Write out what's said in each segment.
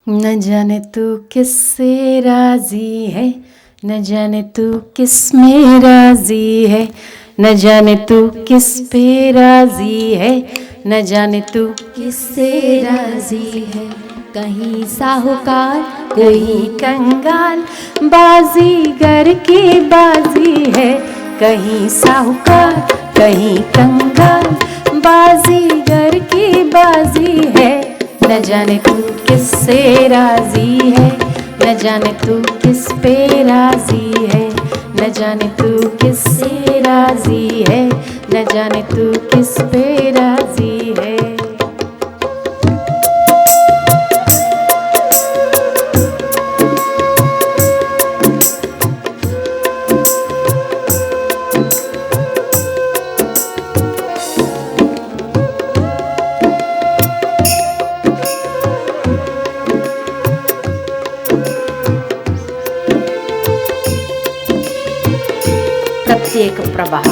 न जाने तू किससे राजी है, न जाने तू किस में राजी है, न जाने तू किस पे राजी है, न जाने तू किससे राजी है। कहीं साहूकार कहीं कंगाल, बाजीगर की बाजी है। कहीं साहूकार कहीं कंगाल, बाजीगर की बाजी है। न जाने तू किससे राजी है, न जाने तू किस पे राजी है, न जाने तू किससे राजी है, न जाने तू किस पे राजी है। प्रत्येक प्रवाह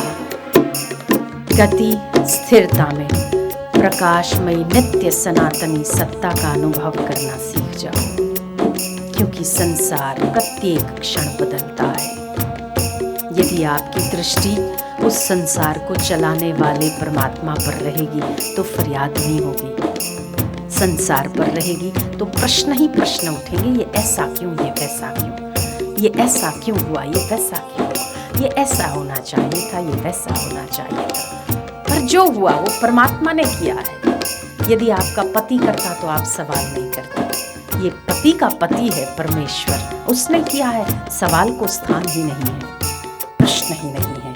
गति स्थिरता में प्रकाशमयी नित्य सनातनी सत्ता का अनुभव करना सीख जाओ, क्योंकि संसार प्रत्येक क्षण बदलता है। यदि आपकी दृष्टि उस संसार को चलाने वाले परमात्मा पर रहेगी तो फरियाद नहीं होगी। संसार पर रहेगी तो प्रश्न ही प्रश्न उठेंगे, ये ऐसा क्यों, ये वैसा क्यों, ये ऐसा क्यों हुआ, ये वैसा क्यों, ये ऐसा होना चाहिए था, ये वैसा होना चाहिए था। पर जो हुआ वो परमात्मा ने किया है। यदि आपका पति करता तो आप सवाल नहीं करते। ये पति का पति है परमेश्वर, उसने किया है, सवाल को स्थान ही नहीं है, प्रश्न ही नहीं है।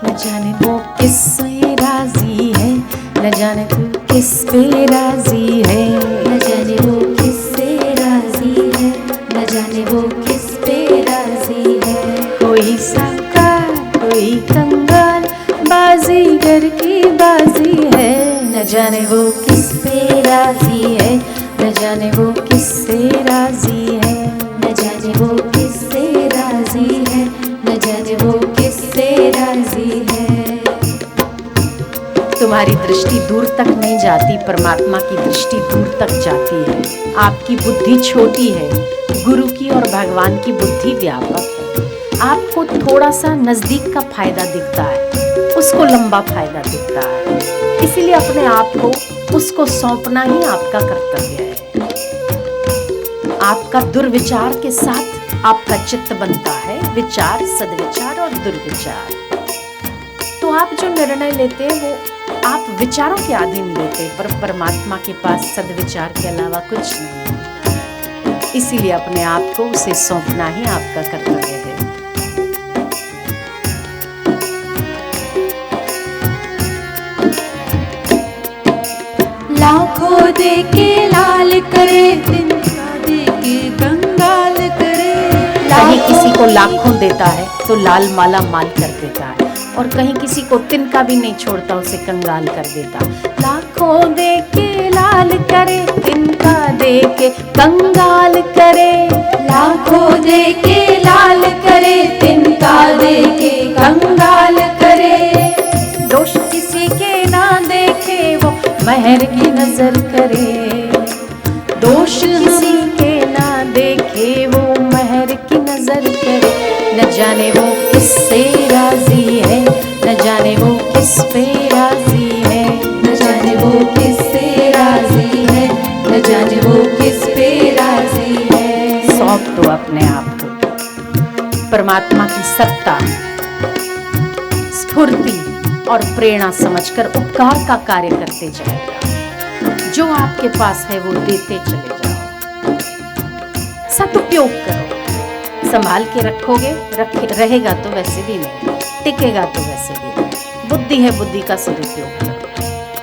न जाने वो किससे राजी है, न जाने तू किस पे राजी है, न जाने वो किससे राजी है, न जाने वो किस पे राजी है। कोई साकार कोई कंगाल, बाजीगर की बाजी है। न जाने वो किस पे राजी है, न जाने वो किससे राजी है, न जाने वो किससे राजी है, न जाने वो किससे राजी है। तुम्हारी दृष्टि दूर तक नहीं जाती, परमात्मा की दृष्टि दूर तक जाती है। आपकी बुद्धि छोटी है, गुरु की और भगवान की बुद्धि व्यापक है। आपको थोड़ा सा नजदीक का फायदा दिखता है, उसको लंबा फायदा दिखता है, इसीलिए अपने आप को उसको सौंपना ही आपका कर्तव्य है। आपका दुर्विचार के साथ आपका चित्त बनता है, विचार, सद्विचार और दुर्विचार। तो आप जो निर्णय लेते हैं वो आप विचारों के अधीन लेते हैं, पर परमात्मा के पास सद्विचार के अलावा कुछ नहीं है। इसीलिए अपने आप को उसे सौंपना ही आपका कर्तव्य है। लाखों दे के लाल करे, तिनका दे के कंगाल करे। कहीं किसी को लाखों देता है तो लाल माला माल कर देता है, और कहीं किसी को तिनका भी नहीं छोड़ता, उसे कंगाल कर देता। लाखों दे के लाल करे, तिनका दे के कंगाल करे। लाखों दे के लाल करे, तिनका दे के कंगाल करे। दोष किसी के ना देखे वो मेहर की नजर करे। दोष किसी के ना देखे वो मेहर की नजर करे। न जाने वो किससे राजी है, न जाने वो किस पे राजी है, न जाने वो किससे राजी है, न जाने वो किस पे राजी है। सौंप दो अपने आप को। परमात्मा की सत्ता, स्फूर्ति और प्रेरणा समझकर उपकार का कार्य करते जाएगा। जो आपके पास है वो देते चले जाओ। सदुपयोग करो, संभाल के रखोगे, रहेगा तो वैसे भी नहीं, टिकेगा तो वैसे भी नहीं। बुद्धि है, बुद्धि का सदुपयोग करो,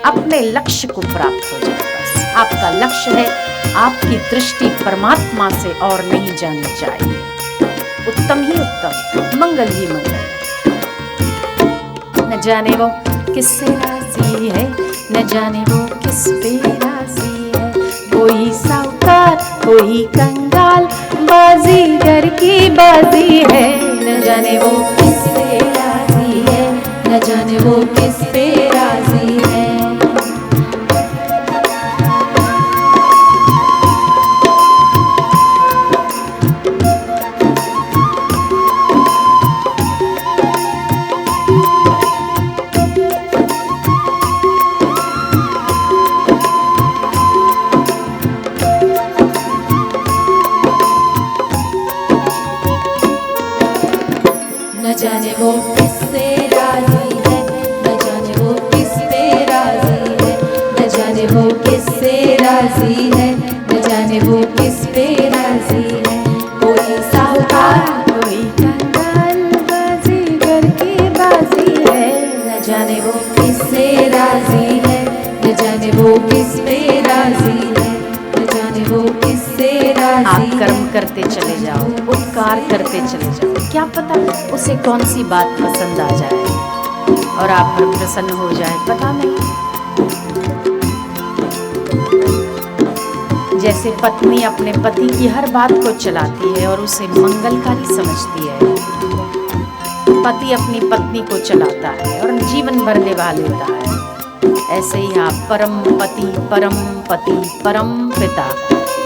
अपने लक्ष्य को प्राप्त हो जाए। बस आपका लक्ष्य है, आपकी दृष्टि परमात्मा से और नहीं जानी चाहिए। उत्तम ही उत्तम, मंगल ही मंगल। न जाने वो किससे राजी है, न जाने वो किस पे राजी है। कोई साहूकार कोई कंगाल, बाजीगर की बाजी है। न जाने वो किससे राजी है, न जाने वो किस पे राजी है। वो किससे राजी है, न जाने वो किस पे राजी है, न जाने वो किससे राजी है, न जाने वो किस पे राजी है। कोई साहूकार कोई कंगाल बाजीगर की बाजी है, न जाने वो किससे राजी है, न जाने वो किस पे राजी है, न जाने वो किससे राजी आप है। कर्म करते चले जाओ, उपकार करते चले जाओ, क्या पता उसे कौन सी बात पसंद आ जाए और आप पर प्रसन्न हो जाए, पता नहीं। जैसे पत्नी अपने पति की हर बात को चलाती है और उसे मंगलकारी समझती है, पति अपनी पत्नी को चलाता है और जीवन भर निभा लेता है, ऐसे ही आप परम पति परम पिता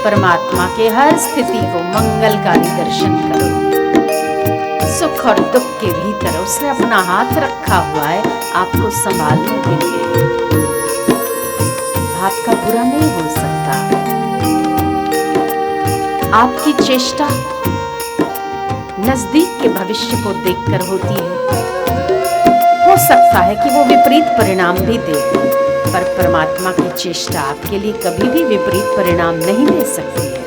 परमात्मा के हर स्थिति को मंगलकारी दर्शन करो। सुख और दुख के भीतर उसने अपना हाथ रखा हुआ है आपको संभालने के लिए। आपका बुरा नहीं हो सकता। आपकी चेष्टा नजदीक के भविष्य को देखकर होती है। हो सकता है कि वो विपरीत परिणाम भी दे, पर परमात्मा की चेष्टा आपके लिए कभी भी विपरीत परिणाम नहीं दे सकती है।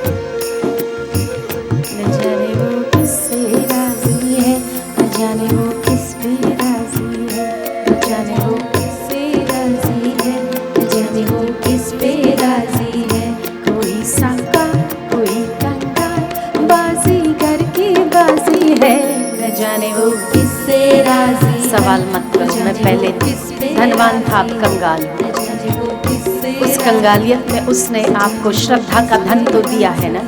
न जाने वो किससे राजी है, न जाने वो किस पे राजी है, न जाने वो किससे राजी है, न जाने वो किस पे राजी है। कोई साकार कोई कंगाल बाजीगर की बाजी है, न जाने वो किससे राजी। सवाल मत करो, मैं पहले धनवान था, अब कंगाल हूँ। उस कंगालियत में उसने आपको श्रद्धा का धन तो दिया है ना,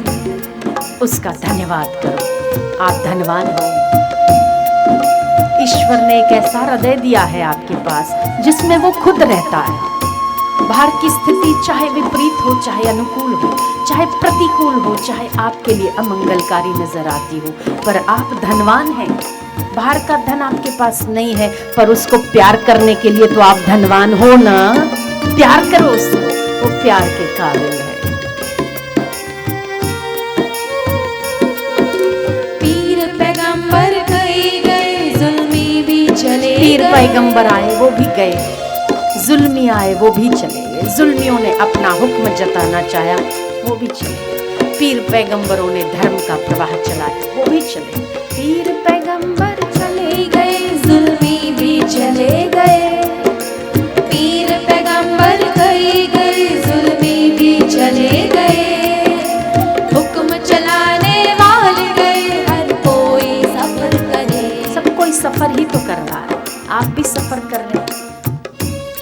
उसका धन्यवाद करो। आप धनवान हो। ईश्वर ने एक ऐसा हृदय दिया है आपके पास जिसमें वो खुद रहता है। बाहर की स्थिति चाहे विपरीत हो, चाहे अनुकूल हो, चाहे प्रतिकूल हो, चाहे आपके लिए अमंगलकारी नजर आती हो, पर आप धनवान हैं। बाहर का धन आपके पास नहीं है, पर उसको प्यार करने के लिए तो आप धनवान हो ना। प्यार करो उसको, वो प्यार के काबिल है। पीर पैगंबर कई गए, जुल्मी भी चले पीर गए। पैगंबर आए वो भी गए, जुल्मी आए वो भी चले गए। जुल्मियों ने अपना हुक्म जताना चाहा, वो भी चले गए। पीर पैगंबरों ने धर्म का प्रवाह चलाया, वो भी चले गए। पीर पैगंबर चले गए, जुल्मी भी चले गए। पीर पैगंबर कई गए, जुल्मी भी चले गए। हुक्म चलाने वाले गए, हर कोई सफर करे। सब कोई सफर ही तो कर रहा है, आप भी सफर कर रहे हैं।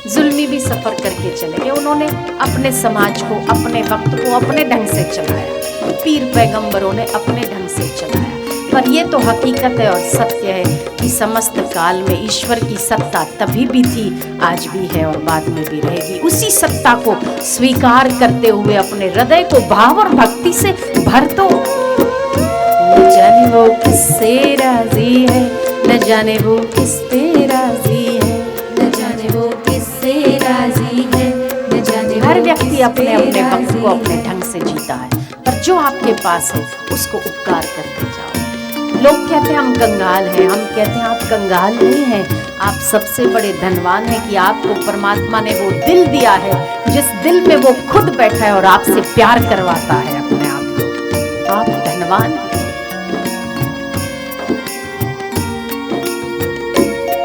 जुल्मी भी सफर करके चले गए, उन्होंने अपने समाज को, अपने वक्त को अपने ढंग से चलाया। पीर पैगंबरों ने अपने ढंग से चलाया। पर ये तो हकीकत है और सत्य है कि समस्त काल में ईश्वर की सत्ता तभी भी थी, आज भी है और बाद में भी रहेगी। उसी सत्ता को स्वीकार करते हुए अपने हृदय को भाव और भक्ति से भर दो। न जाने वो किससे राजी है, न जाने वो किस पे राजी है, न जाने वो किससे राजी है, न जाने हर वो व्यक्ति किस अपने पे अपने वक्त को राजी अपने है। ढंग से जीता है, पर जो आपके पास है उसको उपकार करते जाओ। लोग कहते हैं हम कंगाल हैं, हम कहते हैं आप कंगाल नहीं हैं, आप सबसे बड़े धनवान हैं कि आपको परमात्मा ने वो दिल दिया है जिस दिल में वो खुद बैठा है और आपसे प्यार करवाता है अपने आप को। आप धनवान हैं।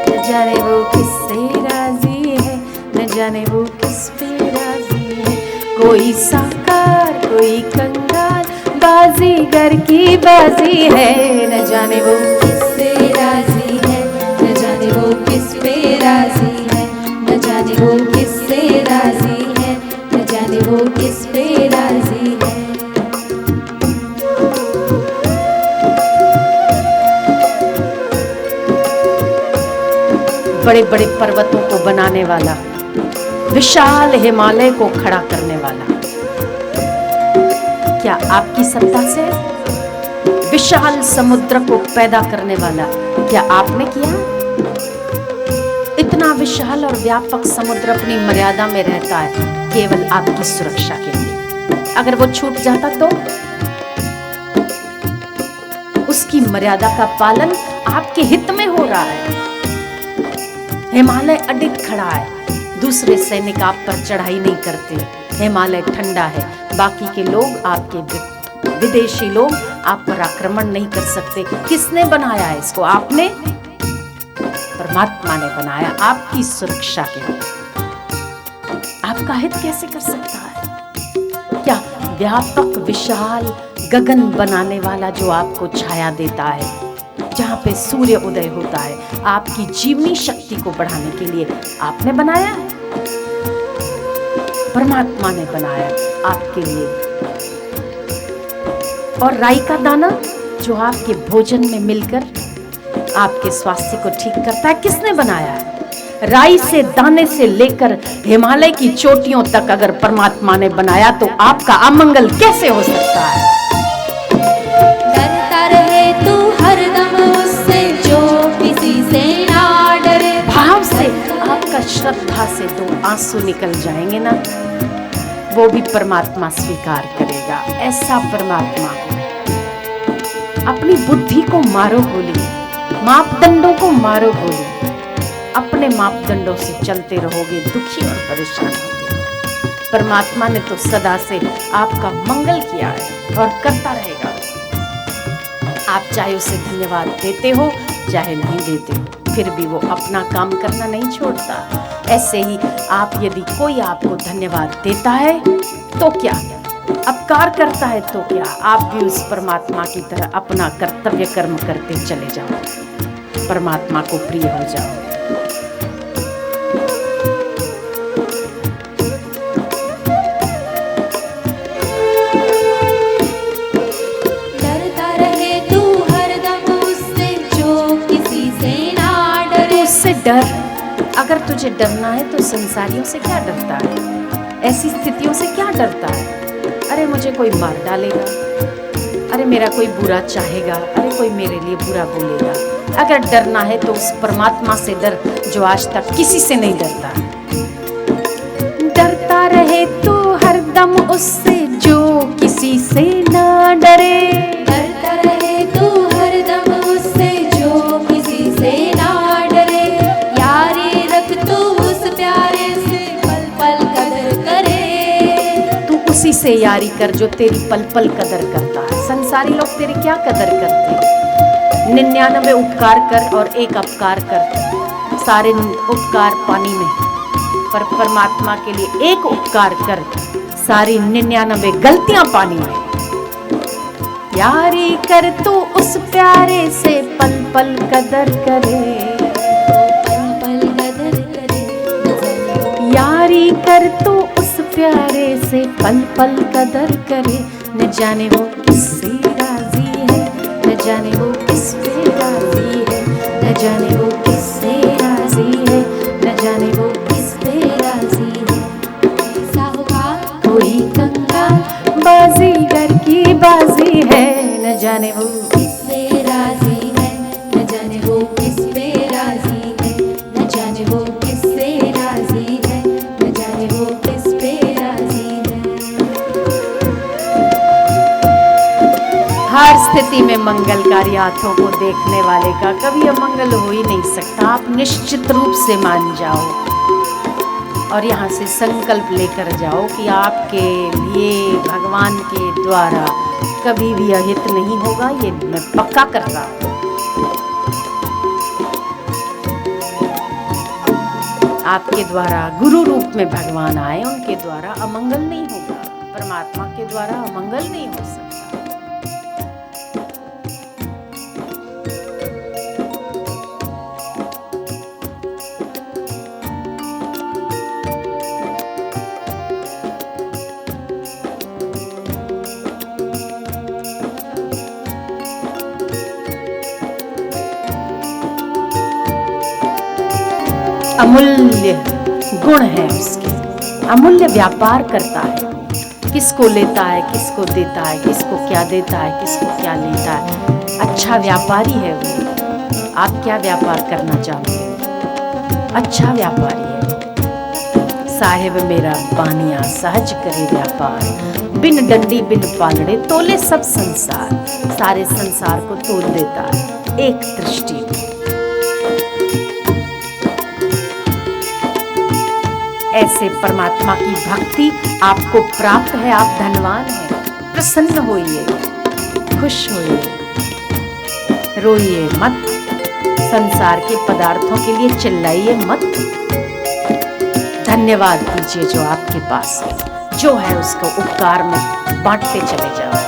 न जाने वो किससे राजी है, न जाने वो किस पे राजी है। कोई साकार कोई कंगाल बाजीगर की बाजी है, न जाने वो किससे राजी है, न जाने वो किस पे राजी है, न जाने वो किससे राजी है, न जाने वो किस पे राजी है। बड़े बड़े पर्वतों को बनाने वाला, विशाल हिमालय को खड़ा करने वाला, क्या आपकी सत्ता से? विशाल समुद्र को पैदा करने वाला, क्या आपने किया? इतना विशाल और व्यापक समुद्र अपनी मर्यादा में रहता है केवल आपकी सुरक्षा के लिए। अगर वो छूट जाता तो उसकी मर्यादा का पालन आपके हित में हो रहा है। हिमालय अडिग खड़ा है, दूसरे सैनिक आप पर चढ़ाई नहीं करते। हिमालय ठंडा है, बाकी के लोग, आपके विदेशी लोग आप पर आक्रमण नहीं कर सकते। किसने बनाया है इसको? आपने, परमात्मा ने बनाया आपकी सुरक्षा के लिए। आपका हित कैसे कर सकता है? क्या व्यापक विशाल गगन बनाने वाला जो आपको छाया देता है, जहाँ पे सूर्य उदय होता है, आपकी जीवनी शक्ति को बढ़ाने के लिए आपने बनाया है। परमात्मा ने बनाया आपके लिए। और राई का दाना जो आपके भोजन में मिलकर आपके स्वास्थ्य को ठीक करता है, किसने बनाया है? राई से दाने से लेकर हिमालय की चोटियों तक अगर परमात्मा ने बनाया तो आपका अमंगल कैसे हो सकता है? डरता रहे तू हरदम उससे जो किसी से ना डरे। भाव से आपका श्रद्धा से दो आंसू निकल जाएंगे ना, वो भी परमात्मा स्वीकार करेगा। ऐसा परमात्मा। अपनी बुद्धि को मारो बोली, मापदंडों को मारो बोली। अपने मापदंडों से चलते रहोगे, दुखी और परेशान होते रहोगे। परमात्मा ने तो सदा से आपका मंगल किया है और करता रहेगा। आप चाहे उसे धन्यवाद देते हो चाहे नहीं देते हो, फिर भी वो अपना काम करना नहीं छोड़ता। ऐसे ही आप, यदि कोई आपको धन्यवाद देता है तो क्या, अपकार करता है तो क्या, आप भी उस परमात्मा की तरह अपना कर्तव्य कर्म करते चले जाओ, परमात्मा को प्रिय हो जाओ। डरता रहे तू हरदम उससे जो किसी से ना डरे। उससे डर, अगर तुझे डरना है तो संसारियों से क्या डरता है? ऐसी स्थितियों से क्या डरता है? अरे मुझे कोई मार डालेगा, अरे मेरा कोई बुरा चाहेगा, अरे कोई मेरे लिए बुरा बोलेगा। अगर डरना है तो उस परमात्मा से डर जो आज तक किसी से नहीं डरता। डरता रहे तू हरदम उससे जो किसी से ना डरे। डरता रहे तू हरदम उससे जो किसी से ना डरे। यारी रख तू उस प्यारे से पल पल कदर करे। तू उसी से यारी कर जो तेरी पल पल कदर करता है। संसारी लोग तेरी क्या कदर करते? 99 उपकार कर और एक अपकार कर, सारे उपकार पानी में। पर परमात्मा के लिए एक उपकार कर, सारी 99 गलतियां पानी में। यारी कर तू उस प्यारे से पल पल कदर करे। पल पल कदर करे। यारी कर तू उस प्यारे से पल पल कदर करे। न जाने वो किससे राजी है, न जाने वो किस पे राजी है, न जाने वो किससे राजी है, न जाने वो किस पे राजी है। साहूकार कोई कंगाल बाजीगर की बाजी है, न जाने वो किससे राजी है, न जाने वो किस पे राजी है, न जाने वो किससे राजी है, न जाने वो किस पे राजी है। हर स्थिति में मंगलकारी हाथों को देखने वाले का कभी अमंगल हो ही नहीं सकता। आप निश्चित रूप से मान जाओ और यहाँ से संकल्प लेकर जाओ कि आपके लिए भगवान के द्वारा कभी भी अहित नहीं होगा। ये मैं पक्का कर रहा हूँ। आपके द्वारा गुरु रूप में भगवान आए, उनके द्वारा अमंगल नहीं होगा। परमात्मा के द्वारा अमंगल नहीं हो सकता। अमूल्य गुण है उसके, अमूल्य व्यापार करता है। किसको लेता है, किसको देता है, किसको क्या देता है, किसको क्या लेता है। अच्छा व्यापारी है वो। आप क्या व्यापार करना चाहते हैं? अच्छा व्यापारी है। साहेब मेरा बानिया सहज करे व्यापार, बिन डंडी बिन पालड़े तोले सब संसार, सारे संसार को तोल देता है एक दृष्टि में। ऐसे परमात्मा की भक्ति आपको प्राप्त है, आप धनवान हैं। प्रसन्न होइए, खुश होइए, रोइए मत, संसार के पदार्थों के लिए चिल्लाइए मत। धन्यवाद दीजिए जो आपके पास है, जो है उसको उपकार में बांटते चले जाओ।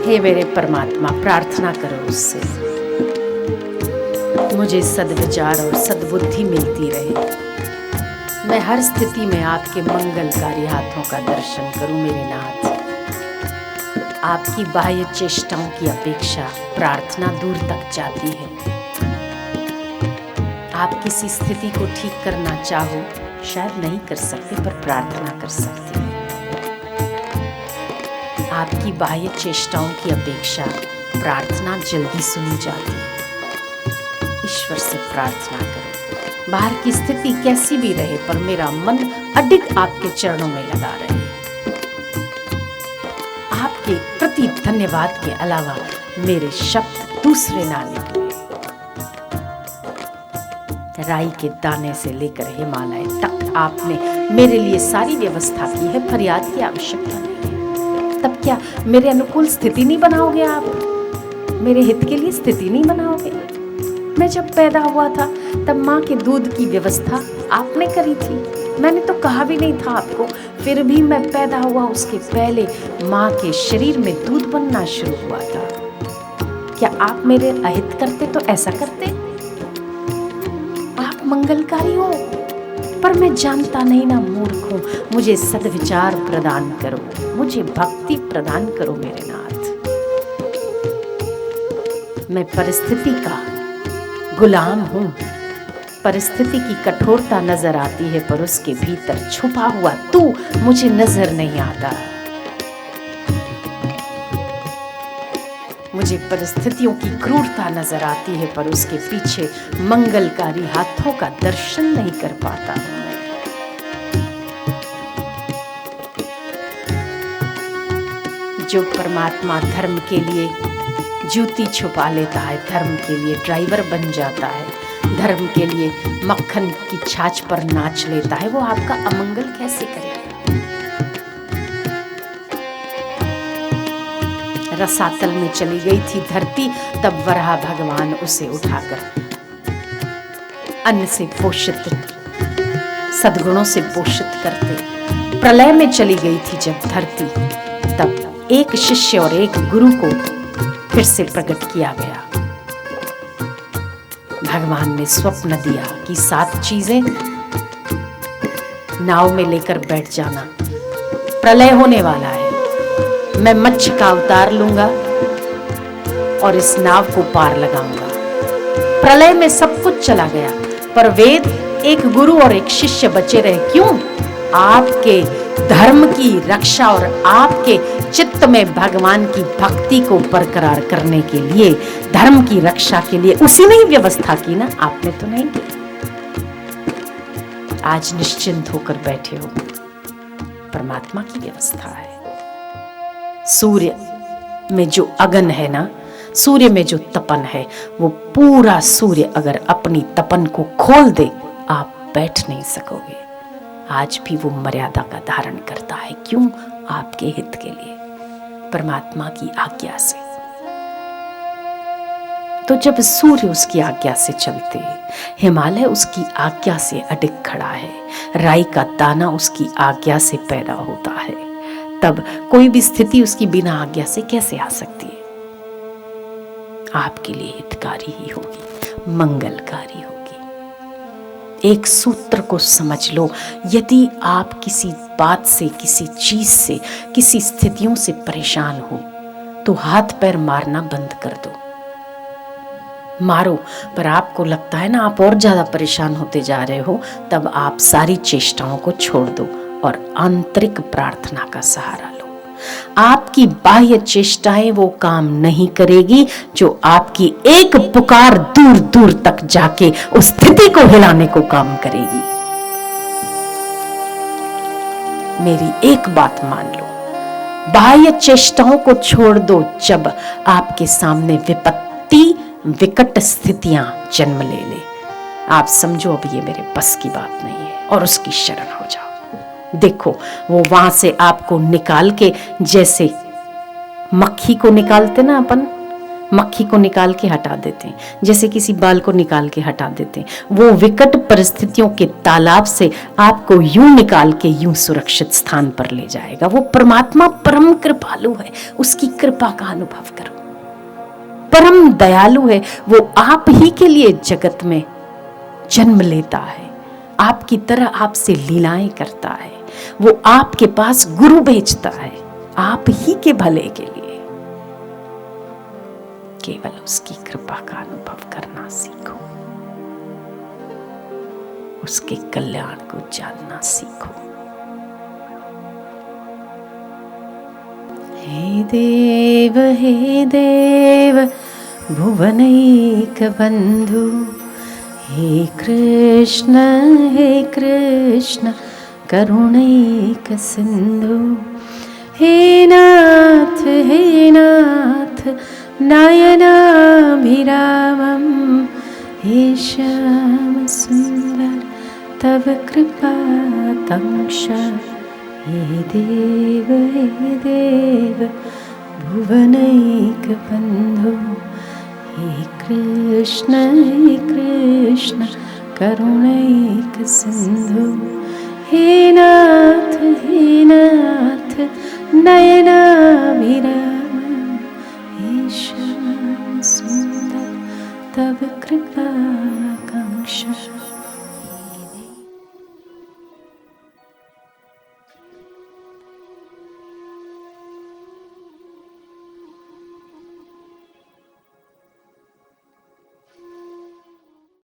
हे मेरे परमात्मा, प्रार्थना करो उससे मुझे सद्विचार और सद्बुद्धि मिलती रहे, मैं हर स्थिति में आपके मंगलकारी हाथों का दर्शन करूं मेरे नाथ। आपकी बाह्य चेष्टाओं की अपेक्षा प्रार्थना दूर तक जाती है। आप किसी स्थिति को ठीक करना चाहो शायद नहीं कर सकते, पर प्रार्थना कर सकते हैं। आपकी बाह्य चेष्टाओं की अपेक्षा प्रार्थना जल्दी सुनी जाती है। ईश्वर से प्रार्थना करो, बाहर की स्थिति कैसी भी रहे पर मेरा मन अडिग आपके चरणों में लगा रहे। आपके प्रति धन्यवाद के अलावा मेरे शब्द दूसरे ना निकले। राई के दाने से लेकर हिमालय तक आपने मेरे लिए सारी व्यवस्था की है, फरियाद की आवश्यकता नहीं है। तब क्या मेरे अनुकूल स्थिति नहीं बनाओगे आप? मेरे हित के लिए स्थिति नहीं बनाओगे? मैं जब पैदा हुआ था तब माँ के दूध की व्यवस्था आपने करी थी, मैंने तो कहा भी नहीं था आपको, फिर भी मैं पैदा हुआ उसके पहले माँ के शरीर में दूध बनना शुरू हुआ था। क्या आप मेरे अहित करते तो ऐसा करते? आप मंगलकारी हो, पर मैं जानता नहीं ना, मूर्ख हूं। मुझे सद्विचार प्रदान करो, मुझे भक्ति प्रदान करो मेरे नाथ। मैं परिस्थिति का गुलाम हूं। परिस्थिति की कठोरता नजर आती है पर उसके भीतर छुपा हुआ तू मुझे नजर नहीं आता। मुझे परिस्थितियों की क्रूरता नजर आती है पर उसके पीछे मंगलकारी हाथों का दर्शन नहीं कर पाता हूं मैं। जो परमात्मा धर्म के लिए जूती छुपा लेता है, धर्म के लिए ड्राइवर बन जाता है, धर्म के लिए मक्खन की छाछ पर नाच लेता है, वो आपका अमंगल कैसे करेगा? रसातल में चली गई थी धरती, तब वराह भगवान उसे उठाकर अन्न से पोषित, सद्गुणों से पोषित करते। प्रलय में चली गई थी जब धरती, तब एक शिष्य और एक गुरु को फिर से प्रकट किया गया। भगवान ने स्वप्न दिया कि 7 चीजें नाव में लेकर बैठ जाना, प्रलय होने वाला है, मैं मत्स्य का अवतार लूंगा और इस नाव को पार लगाऊंगा। प्रलय में सब कुछ चला गया पर वेद, एक गुरु और एक शिष्य बचे रहे। क्यों? आपके धर्म की रक्षा और आपके चित्त में भगवान की भक्ति को बरकरार करने के लिए, धर्म की रक्षा के लिए उसी ने ही व्यवस्था की ना, आपने तो नहीं की। आज निश्चिंत होकर बैठे हो, परमात्मा की व्यवस्था है। सूर्य में जो अगन है ना, सूर्य में जो तपन है, वो पूरा सूर्य अगर अपनी तपन को खोल दे, आप बैठ नहीं सकोगे। आज भी वो मर्यादा का धारण करता है। क्यों? आपके हित के लिए, परमात्मा की आज्ञा से। तो जब सूर्य उसकी आज्ञा से चलते, हिमालय उसकी आज्ञा से अडिग खड़ा है, राई का दाना उसकी आज्ञा से पैदा होता है, तब कोई भी स्थिति उसकी बिना आज्ञा से कैसे आ सकती है? आपके लिए हितकारी ही होगी। मंगलकारी होगी। एक सूत्र को समझ लो, यदि आप किसी बात से, किसी चीज से, किसी स्थितियों से परेशान हो तो हाथ पैर मारना बंद कर दो। मारो, पर आपको लगता है ना आप और ज्यादा परेशान होते जा रहे हो, तब आप सारी चेष्टाओं को छोड़ दो और आंतरिक प्रार्थना का सहारा लो। आपकी बाह्य चेष्टाएं वो काम नहीं करेगी जो आपकी एक पुकार दूर दूर तक जाके उस स्थिति को हिलाने को काम करेगी। मेरी एक बात मान लो, बाह्य चेष्टाओं को छोड़ दो। जब आपके सामने विपत्ति, विकट स्थितियां जन्म ले, आप समझो अब ये मेरे बस की बात नहीं है और उसकी शरण हो जाओ। देखो, वो वहां से आपको निकाल के, जैसे मक्खी को निकालते ना, अपन मक्खी को निकाल के हटा देते हैं, जैसे किसी बाल को निकाल के हटा देते हैं, वो विकट परिस्थितियों के तालाब से आपको यूं निकाल के यूं सुरक्षित स्थान पर ले जाएगा। वो परमात्मा परम कृपालु है, उसकी कृपा का अनुभव करो। परम दयालु है, वो आप ही के लिए जगत में जन्म लेता है, आपकी तरह आपसे लीलाएं करता है। वो आपके पास गुरु भेजता है आप ही के भले के लिए। केवल उसकी कृपा का अनुभव करना सीखो, उसके कल्याण को जानना सीखो। हे देव भुवनैक बंधु, हे कृष्ण करुणैक सिंधु, हे नाथ नयनाभिरामं, हे श्याम सुंदर तव कृपा कांक्षा। हे देव भुवनैक बंधु, हे कृष्ण करुणैक सिंधु, हे नाथ नयनाभिरामं, हे श्याम सुंदर तव कृपा कांक्षा।